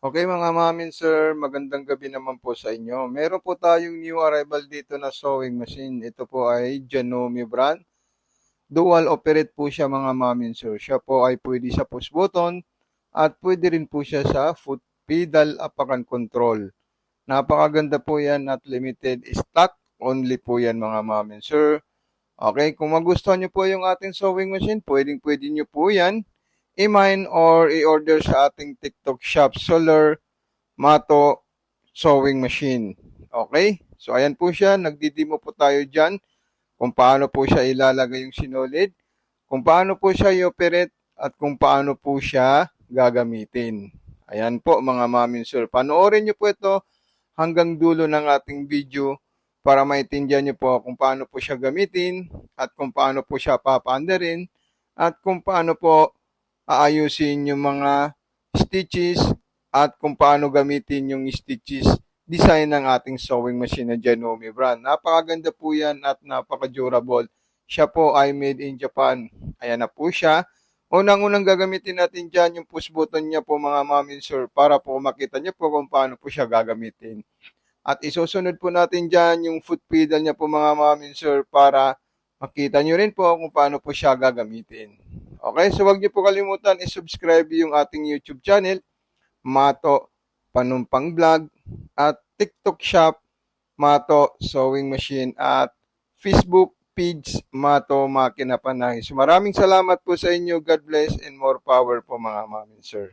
Okay mga mamin sir, magandang gabi naman po sa inyo. Meron po tayong new arrival dito na sewing machine. Ito po ay Janome brand. Dual operate po siya mga mamin sir. Siya po ay pwede sa push button at pwede rin po siya sa foot pedal apakan control. Napakaganda po yan at limited stock only po yan mga mamin sir. Okay, kung magustuhan nyo po yung ating sewing machine, pwede nyo po yan i-mine or i-order sa ating TikTok shop Solar Mato Sewing Machine. Okay? So, ayan po siya. Nagdidemo po tayo dyan kung paano po siya ilalagay yung sinulid, kung paano po siya i-operate, at kung paano po siya gagamitin. Ayan po mga mamin sir. Panoorin nyo po ito hanggang dulo ng ating video para maintindihan nyo po kung paano po siya gamitin at kung paano po siya papaandarin at kung paano po aayusin yung mga stitches at kung paano gamitin yung stitches design ng ating sewing machine na Janome brand. Napakaganda po yan at napaka-durable. Siya po ay made in Japan. Ayan na po siya. Unang-unang gagamitin natin dyan yung push button niya po mga mamin sir para po makita niyo po kung paano po siya gagamitin. At isusunod po natin dyan yung foot pedal niya po mga mamin sir para makita nyo rin po kung paano po siya gagamitin. Okay, so huwag niyo po kalimutan i-subscribe yung ating YouTube channel, Mato Panumpang Vlog, at TikTok Shop, Mato Sewing Machine, at Facebook page, Mato Makina Panay. So maraming salamat po sa inyo. God bless and more power po mga mamin sir.